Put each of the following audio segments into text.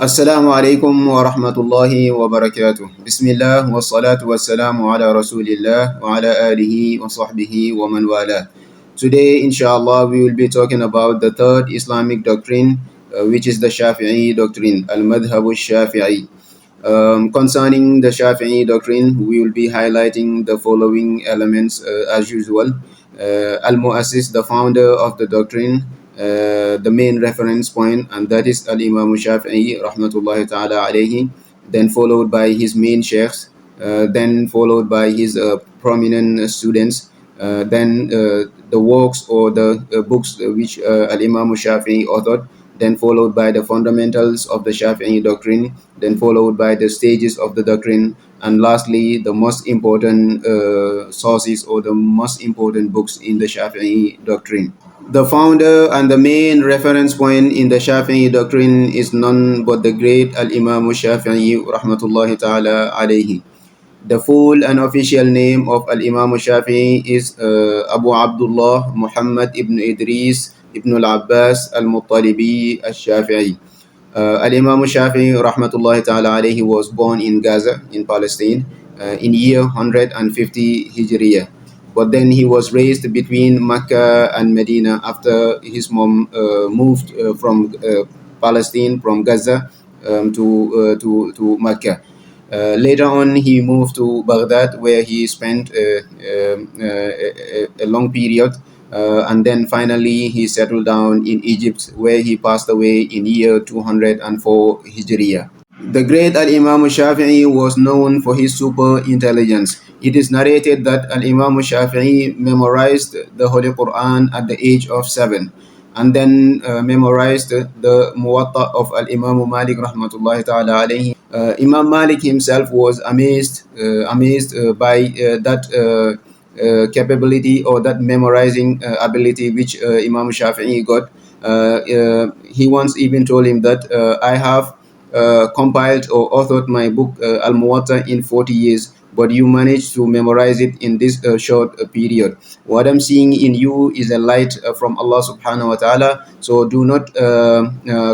السلام عليكم ورحمة الله وبركاته. بسم الله والصلاة والسلام على رسول الله وعلى آله وصحبه ومن والاه. Today, inshallah, we will be talking about the third Islamic doctrine, which is the Shafi'i doctrine, al-Madhhab al-Shafi'i. Concerning the Shafi'i doctrine, we will be highlighting the following elements as usual. Al-Mu'assis, the founder of the doctrine, the main reference point, and that is Al-Imam Shafi'i rahmatullahi ta'ala alayhi, then followed by his main sheikhs, then followed by his prominent students, then the works or the books which Al-Imam Shafi'i authored, then followed by the fundamentals of the Shafi'i doctrine, then followed by the stages of the doctrine, and lastly, the most important sources or the most important books in the Shafi'i doctrine. The founder and the main reference point in the Shafi'i doctrine is none but the great Al-Imam As-Shafi'ee rahmatullahi ta'ala alayhi. The full and official name of Al-Imam As-Shafi'ee is Abu Abdullah Muhammad ibn Idris ibn al-Abbas al-Muttalibi al-Shafi'i. Al-Imam As-Shafi'ee rahmatullahi ta'ala alayhi was born in Gaza in Palestine in year 150 Hijriya. But then he was raised between Mecca and Medina after his mom moved from Palestine, from Gaza to Mecca. Later on, he moved to Baghdad, where he spent a long period, and then finally he settled down in Egypt, where he passed away in year 204 Hijriya. The great Al-Imam Shafi'i was known for his super intelligence. It is narrated that Al-Imam Shafi'i memorized the Holy Quran at the age of 7, and then memorized the Muwatta of Al-Imam Malik rahmatullahi ta'ala alayhi. Imam Malik himself was amazed by that capability or that memorizing ability which Imam Shafi'i got. He once even told him that I have compiled or authored my book Al-Muwatta in 40 years, but you managed to memorize it in this short period. What I'm seeing in you is a light from Allah subhanahu wa ta'ala, so do not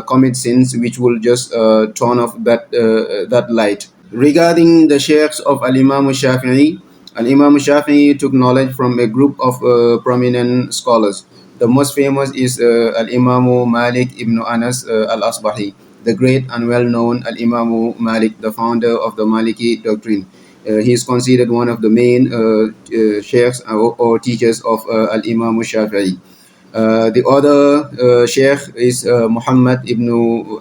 commit sins which will just turn off that light. Regarding the sheikhs of Al-Imam Shafi'i, Al-Imam Shafi'i took knowledge from a group of prominent scholars. The most famous is Al-Imam Malik ibn Anas al-Asbahi, the great and well-known Al-Imam Malik, the founder of the Maliki doctrine. He is considered one of the main sheikhs or teachers of Al-Imam Shafi'i. The other sheikh is Muhammad ibn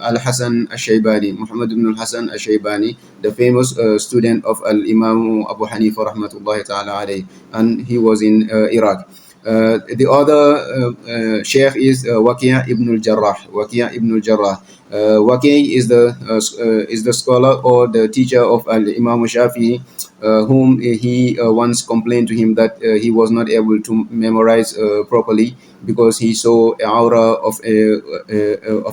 al-Hasan al-Shaybani, Muhammad ibn al-Hasan al-Shaybani, the famous student of Al-Imam Abu Hanifa rahmatullahi ta'ala alayhi, and he was in Iraq. The other sheikh is Waqi' ibn al-Jarrah. Waqi' ibn al-Jarrah. Waqi' is the scholar or the teacher of Imam Shafi'i, whom he once complained to him that he was not able to memorize properly because he saw an aura of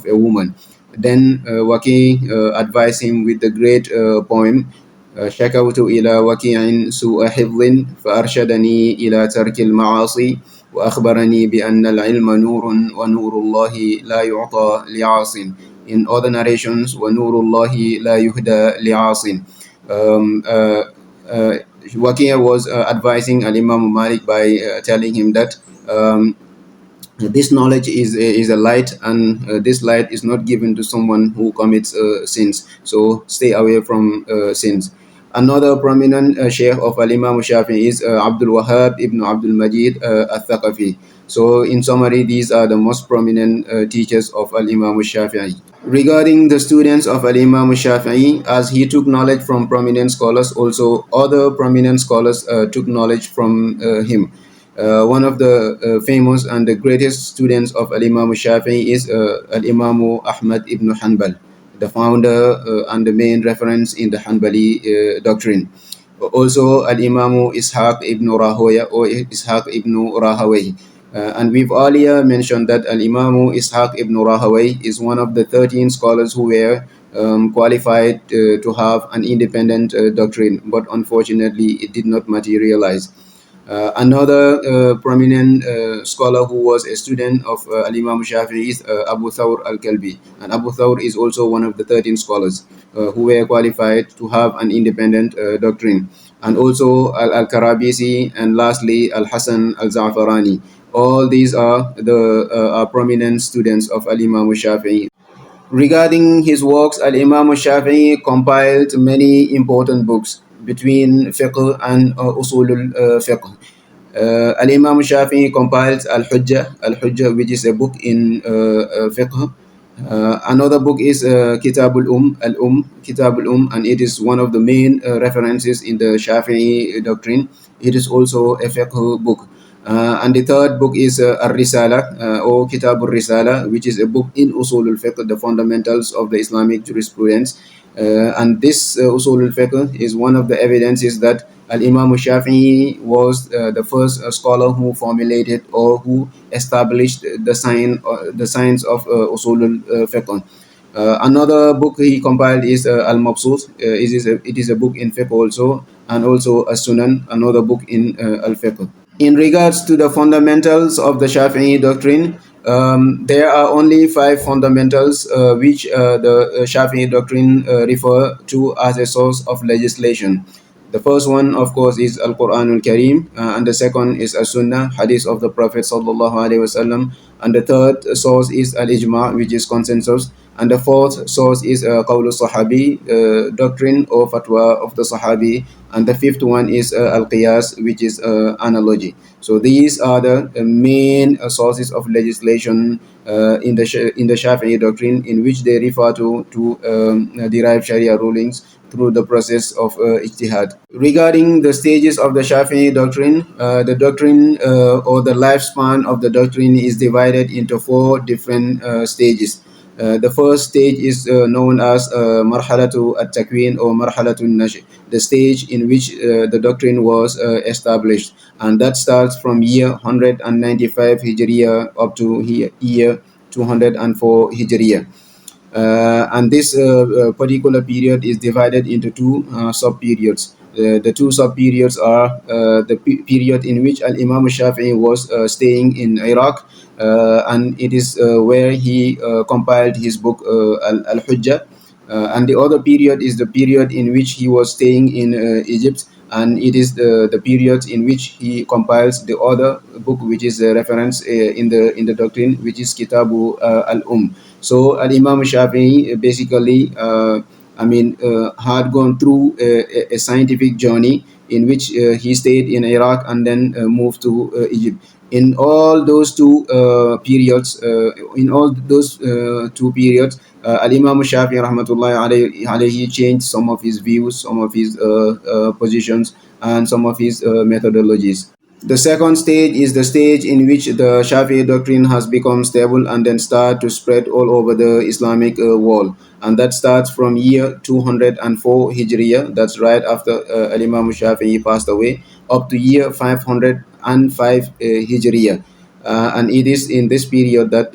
a woman. Then Waqi' advised him with the great poem. شكوت إلى وكيع سوء حفظ فأرشدني إلى ترك المعاصي وأخبرني بأن العلم نور ونور الله لا يعطى لعاصٍ. In other narrations, وَنُورُ اللَّهِ لَا يُهْدَى لِعَاصٍ. Waqi' was advising Al-Imam Malik by telling him that this knowledge is a light, and this light is not given to someone who commits sins. So stay away from sins. Another prominent sheikh of Al-Imam Shafi'i is Abdul Wahhab ibn Abdul Majid al-Thaqafi. So in summary, these are the most prominent teachers of Al-Imam Shafi'i. Regarding the students of Al-Imam Shafi'i, as he took knowledge from prominent scholars, also other prominent scholars took knowledge from him. One of the famous and the greatest students of Al-Imam Shafi'i is Al-Imam Ahmad ibn Hanbal, the founder and the main reference in the Hanbali doctrine. Also Al-Imam Ishaq ibn Rahoya or Ishaq ibn Rahawayh. And we've earlier mentioned that Al-Imam Ishaq ibn Rahawayh is one of the 13 scholars who were qualified to have an independent doctrine, but unfortunately it did not materialize. Another prominent scholar who was a student of Imam Shafi'i is Abu Thawr al-Kalbi. And Abu Thawr is also one of the 13 scholars who were qualified to have an independent doctrine. And also Al-Karabisi, and lastly Al-Hasan al-Za'farani. All these are the are prominent students of Imam Shafi'i. Regarding his works, Imam As-Shafi'i compiled many important books between fiqh and usul al-fiqh. Imam Shafi'i compiled Al-Hujjah, which is a book in fiqh. Another book is Kitab Kitab al and it is one of the main references in the Shafi'i doctrine. It is also a fiqh book. And the third book is Ar-Risala or Kitab al-Risala, which is a book in Usul al-Fiqh, the fundamentals of the Islamic jurisprudence. And this Usul al-Fiqh is one of the evidences that Imam Shafi'i was the first scholar who formulated or who established the science of Usul al-Fiqh. Another book he compiled is Al-Mabsut. It is a book in fiqh also, and also As-Sunan, another book in al-Fiqh. In regards to the fundamentals of the Shafi'i doctrine, there are only 5 fundamentals which the Shafi'i doctrine refer to as a source of legislation. The first one, of course, is Al-Quran Al-Kareem, and the second is As-Sunnah, hadith of the Prophet sallallahu alaihi wasallam, and the third source is Al-Ijma', which is consensus, and the fourth source is Qawl al-Sahabi, doctrine or fatwa of the Sahabi, and the fifth one is Al-Qiyas, which is analogy. So these are the main sources of legislation in the Shafi'i doctrine, in which they refer to derive Sharia rulings through the process of ijtihad. Regarding the stages of the Shafi'i doctrine, the doctrine or the lifespan of the doctrine is divided into 4 different stages. The first stage is known as Marhalatu at-Takwin or Marhalatu al-Nash', the stage in which the doctrine was established, and that starts from year 195 Hijriya up to year 204 Hijriya. And this particular period is divided into 2 sub-periods. The 2 sub-periods are the period in which Imam Shafi'i was staying in Iraq, and it is where he compiled his book Al-Hujjah. And the other period is the period in which he was staying in Egypt, and it is the period in which he compiles the other book, which is a reference in the doctrine, which is Kitabu al-Umm. So Imam Shafi'i basically had gone through a scientific journey in which he stayed in Iraq and then moved to Egypt. In all those 2 periods, Imam Shafi'i rahmatullahi alayhi changed some of his views, some of his positions, and some of his methodologies. The second stage is the stage in which the Shafi'i doctrine has become stable and then start to spread all over the Islamic world. And that starts from year 204 Hijriya, that's right after Imam Shafi'i passed away, up to year 505 Hijriya. And it is in this period that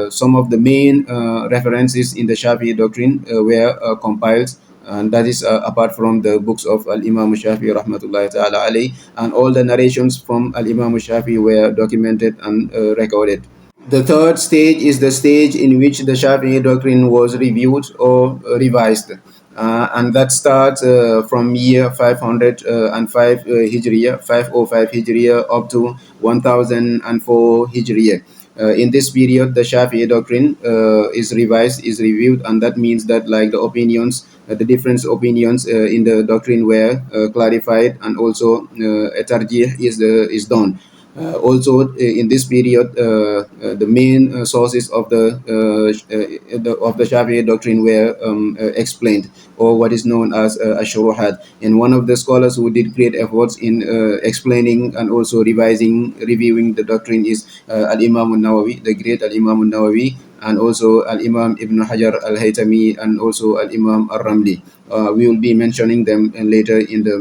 some of the main references in the Shafi'i doctrine were compiled, and that is apart from the books of Imam Shafi'i rahmatullahi ta'ala alayhi, and all the narrations from Imam Shafi'i were documented and recorded. The third stage is the stage in which the Shafi'i doctrine was reviewed or revised, and that starts from year 505 Hijriya, 505 Hijriya up to 1004 Hijriya. In this period, the Shafi'i doctrine is revised, is reviewed, and that means that like the opinions, the different opinions in the doctrine were clarified, and also a tarjih is done. Also, in this period, the main sources of the Shafi'i doctrine were explained, or what is known as Ash-Shuruhat. And one of the scholars who did great efforts in explaining and also reviewing the doctrine is Al-Imam Al-Nawawi, the great Al-Imam Al-Nawawi. and also Al-Imam Ibn Hajar Al-Haytami, and also Al-Imam Ar-Ramli. We will be mentioning them later in the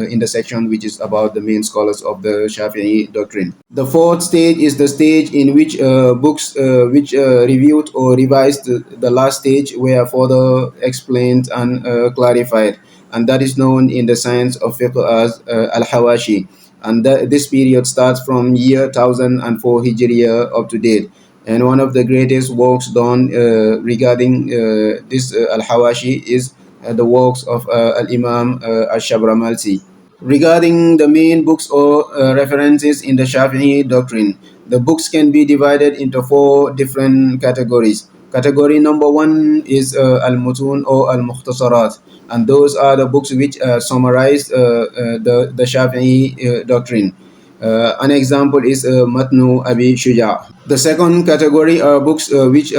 in the section which is about the main scholars of the Shafi'i doctrine. The fourth stage is the stage in which books which reviewed or revised the last stage were further explained and clarified, and that is known in the science of fiqh as al-Hawashi. And this period starts from year 1004 Hijriya up to date. And one of the greatest works done regarding this al-Hawashi is the works of al-Imam Ash-Shabramalsi. Regarding the main books or references in the Shafi'i doctrine, the books can be divided into four different categories. Category number one is al-Mutun or al-Mukhtasarat, and those are the books which summarize the Shafi'i doctrine. An example is Matnu Abi Shuja. The second category are books which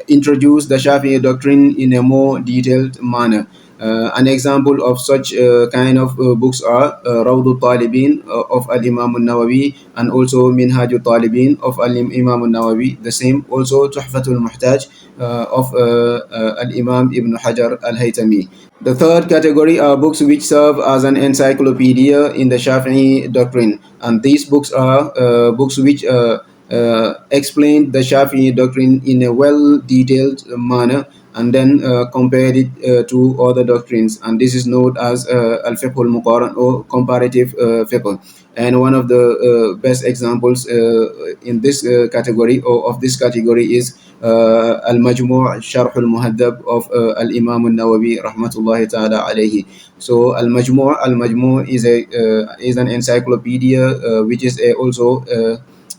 introduce the Shafi'i doctrine in a more detailed manner. An example of such kind of books are Rawdu Talibin of Al-Imam Al-Nawawi, and also Minhaju Talibin of Al-Imam Al-Nawawi. The same also Tuhfatul Muhtaj of Al-Imam Ibn Hajar Al-Haytami. The third category are books which serve as an encyclopedia in the Shafi'i doctrine, and these books are books which explain the Shafi'i doctrine in a well-detailed manner, and then compared it to other doctrines, and this is known as al-fiqh al-muqaran or comparative fiqh. And one of the best examples in this category or of this category is al-Majmu' Sharh al-Muhaddab of al-Imam al-Nawawi rahmatullahi ta'ala alayhi. So al-Majmu' is an encyclopedia which is also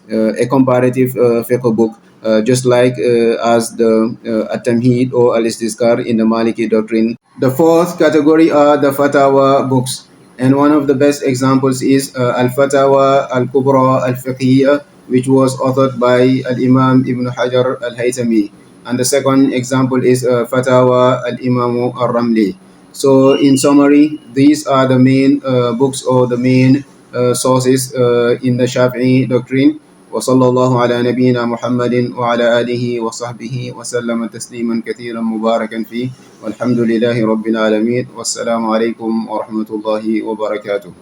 a comparative fiqh book, just like as the At-Tamheed or Al-Istizkar in the Maliki doctrine. The fourth category are the Fatawa books, and one of the best examples is Al-Fatawa Al-Kubra Al-Fiqhiyya, which was authored by Al-Imam Ibn Hajar Al-Haytami. And the second example is Fatawa Al-Imam Ar-Ramli. So in summary, these are the main books or the main sources in the Shafi'i doctrine. وصلى الله على نبينا محمد وعلى آله وصحبه وسلم تسليما كثيرا مباركا فيه، والحمد لله رب العالمين، والسلام عليكم ورحمة الله وبركاته.